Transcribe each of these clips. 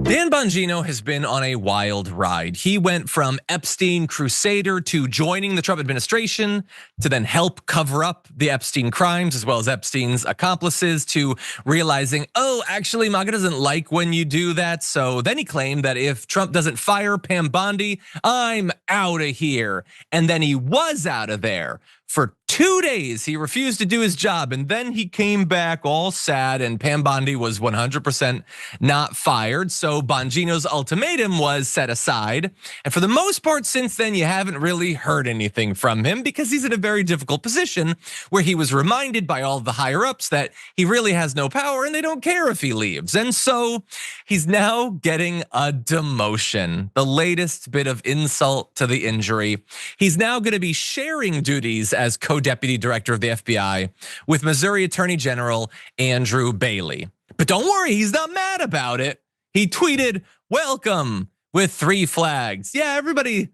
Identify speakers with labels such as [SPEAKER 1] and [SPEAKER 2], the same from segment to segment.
[SPEAKER 1] Dan Bongino has been on a wild ride. He went from Epstein crusader to joining the Trump administration to then help cover up the Epstein crimes as well as Epstein's accomplices to realizing, oh, actually MAGA doesn't like when you do that. So then he claimed that if Trump doesn't fire Pam Bondi, I'm out of here. And then he was out of there. For 2 days, he refused to do his job, and then he came back all sad, and Pam Bondi was 100% not fired. So Bongino's ultimatum was set aside. And for the most part, since then, you haven't really heard anything from him because he's in a very difficult position where he was reminded by all the higher ups that he really has no power and they don't care if he leaves. And so he's now getting a demotion, the latest bit of insult to the injury. He's now going to be sharing duties as co-deputy director of the FBI with Missouri Attorney General Andrew Bailey. But don't worry, he's not mad about it. He tweeted, "Welcome," with 3 flags. Yeah, everybody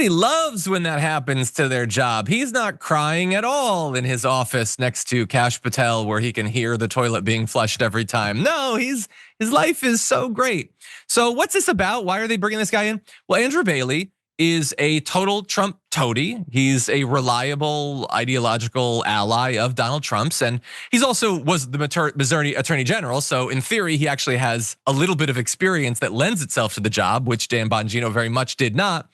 [SPEAKER 1] loves when that happens to their job. He's not crying at all in his office next to Kash Patel where he can hear the toilet being flushed every time. No, his life is so great. So what's this about? Why are they bringing this guy in? Well, Andrew Bailey is a total Trump toady. He's a reliable ideological ally of Donald Trump's, and he's also was the Missouri Attorney General. So in theory, he actually has a little bit of experience that lends itself to the job, which Dan Bongino very much did not.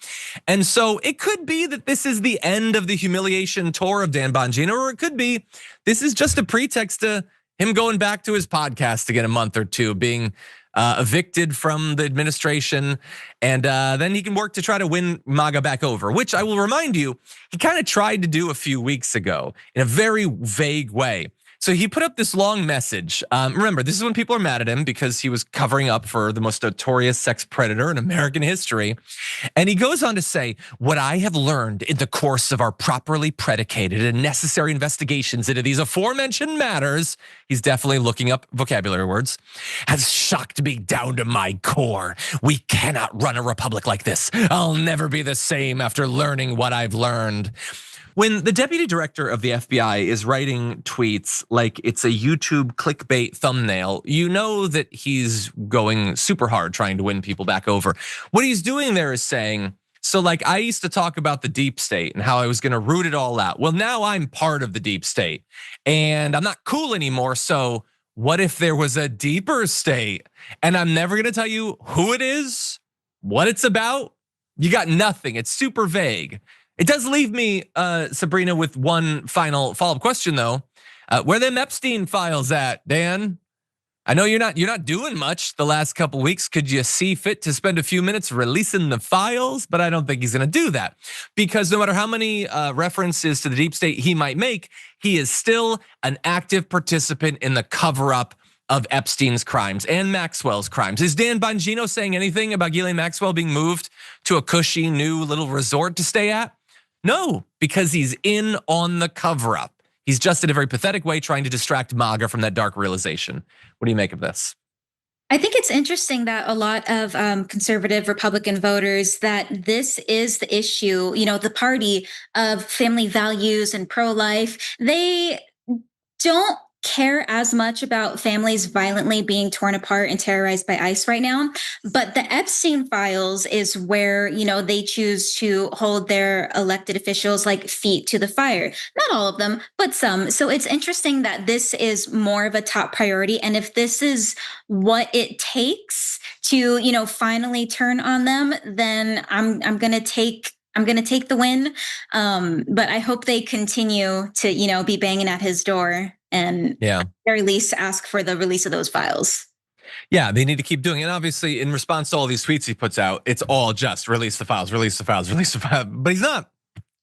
[SPEAKER 1] And so it could be that this is the end of the humiliation tour of Dan Bongino, or it could be this is just a pretext to him going back to his podcast again a month or two, being evicted from the administration, and then he can work to try to win MAGA back over, which I will remind you, he kind of tried to do a few weeks ago in a very vague way. So he put up this long message. Remember, this is when people are mad at him because he was covering up for the most notorious sex predator in American history. And he goes on to say, "What I have learned in the course of our properly predicated and necessary investigations into these aforementioned matters," he's definitely looking up vocabulary words, "has shocked me down to my core. We cannot run a republic like this. I'll never be the same after learning what I've learned." When the deputy director of the FBI is writing tweets like it's a YouTube clickbait thumbnail, you know that he's going super hard trying to win people back over. What he's doing there is saying, so like I used to talk about the deep state and how I was gonna root it all out. Well, now I'm part of the deep state and I'm not cool anymore. So what if there was a deeper state? And I'm never gonna tell you who it is, what it's about. You got nothing, it's super vague. It does leave me, Sabrina, with one final follow-up question though. Where them Epstein files at, Dan? I know you're not doing much the last couple weeks. Could you see fit to spend a few minutes releasing the files? But I don't think he's gonna do that because no matter how many references to the deep state he might make, he is still an active participant in the cover-up of Epstein's crimes and Maxwell's crimes. Is Dan Bongino saying anything about Ghislaine Maxwell being moved to a cushy new little resort to stay at? No, because he's in on the cover up. He's just in a very pathetic way trying to distract MAGA from that dark realization. What do you make of this?
[SPEAKER 2] I think it's interesting that a lot of conservative Republican voters, that this is the issue, the party of family values and pro-life. They don't care as much about families violently being torn apart and terrorized by ICE right now. But the Epstein files is where, they choose to hold their elected officials like feet to the fire. Not all of them, but some. So it's interesting that this is more of a top priority. And if this is what it takes to, finally turn on them, then I'm gonna take the win. But I hope they continue to, be banging at his door and at the very least ask for the release of those files.
[SPEAKER 1] Yeah, they need to keep doing it. And obviously, in response to all these tweets he puts out, it's all just release the files, release the files, release the files. But he's not.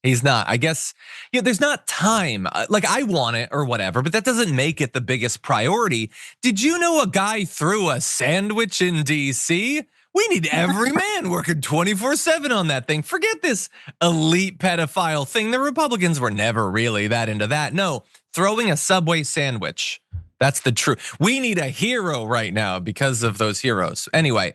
[SPEAKER 1] He's not. I guess, there's not time. Like I want it or whatever, but that doesn't make it the biggest priority. Did you know a guy threw a sandwich in DC? We need every man working 24/7 on that thing. Forget this elite pedophile thing. The Republicans were never really that into that. No, throwing a Subway sandwich. That's the truth. We need a hero right now because of those heroes. Anyway,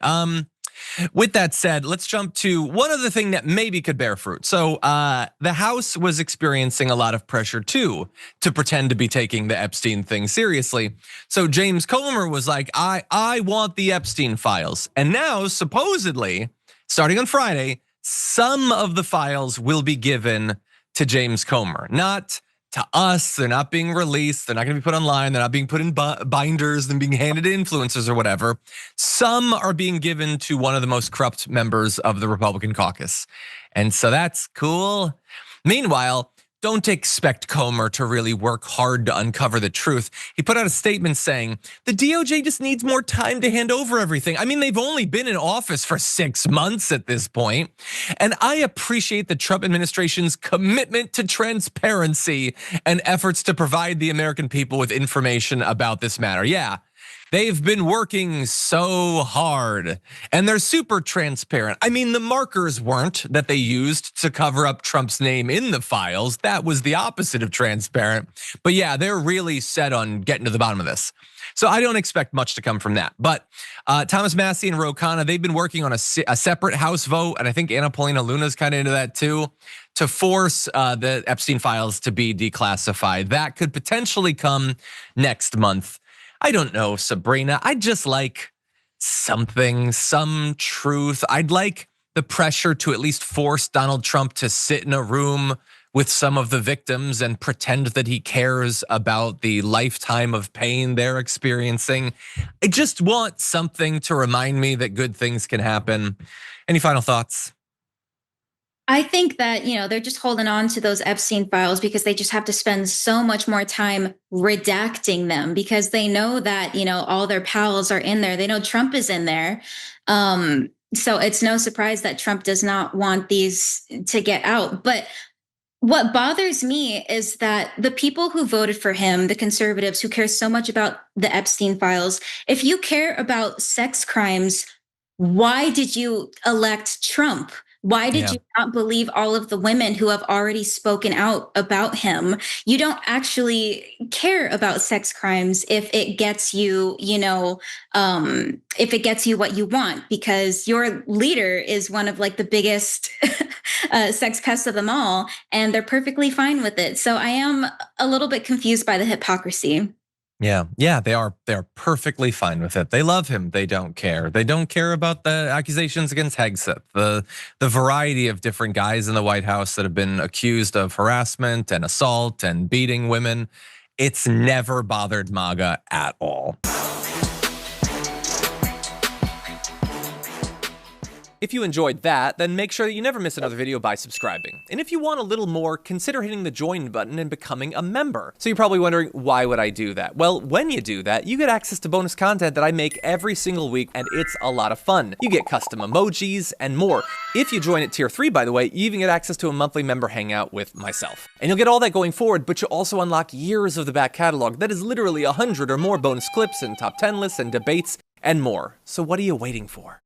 [SPEAKER 1] With that said, let's jump to one other thing that maybe could bear fruit. So the House was experiencing a lot of pressure too to pretend to be taking the Epstein thing seriously. So James Comer was like, I want the Epstein files. And now supposedly, starting on Friday, some of the files will be given to James Comer, not to us. They're not being released. They're not going to be put online. They're not being put in binders and being handed to influencers or whatever. Some are being given to one of the most corrupt members of the Republican caucus. And so that's cool. Meanwhile, don't expect Comer to really work hard to uncover the truth. He put out a statement saying, the DOJ just needs more time to hand over everything. I mean, they've only been in office for 6 months at this point. And I appreciate the Trump administration's commitment to transparency and efforts to provide the American people with information about this matter. Yeah. They've been working so hard and they're super transparent. I mean, the markers weren't that they used to cover up Trump's name in the files. That was the opposite of transparent. But yeah, they're really set on getting to the bottom of this. So I don't expect much to come from that. But Thomas Massie and Ro Khanna, they've been working on a separate House vote. And I think Anna Paulina Luna's kind of into that too, to force the Epstein files to be declassified. That could potentially come next month. I don't know, Sabrina. I'd just like something, some truth. I'd like the pressure to at least force Donald Trump to sit in a room with some of the victims and pretend that he cares about the lifetime of pain they're experiencing. I just want something to remind me that good things can happen. Any final thoughts?
[SPEAKER 2] I think that, they're just holding on to those Epstein files because they just have to spend so much more time redacting them because they know that, all their pals are in there. They know Trump is in there. So it's no surprise that Trump does not want these to get out. But what bothers me is that the people who voted for him, the conservatives who care so much about the Epstein files, if you care about sex crimes, why did you elect Trump? Why did you not believe all of the women who have already spoken out about him? You don't actually care about sex crimes if it gets you, if it gets you what you want, because your leader is one of like the biggest sex pests of them all, and they're perfectly fine with it. So I am a little bit confused by the hypocrisy.
[SPEAKER 1] Yeah, they are. They're perfectly fine with it. They love him. They don't care. They don't care about the accusations against Hegseth, the variety of different guys in the White House that have been accused of harassment and assault and beating women. It's never bothered MAGA at all. If you enjoyed that, then make sure that you never miss another video by subscribing. And if you want a little more, consider hitting the join button and becoming a member. So you're probably wondering, why would I do that? Well, when you do that, you get access to bonus content that I make every single week, and it's a lot of fun. You get custom emojis and more. If you join at tier 3, by the way, you even get access to a monthly member hangout with myself. And you'll get all that going forward, but you'll also unlock years of the back catalog. That is literally 100 or more bonus clips and top 10 lists and debates and more. So what are you waiting for?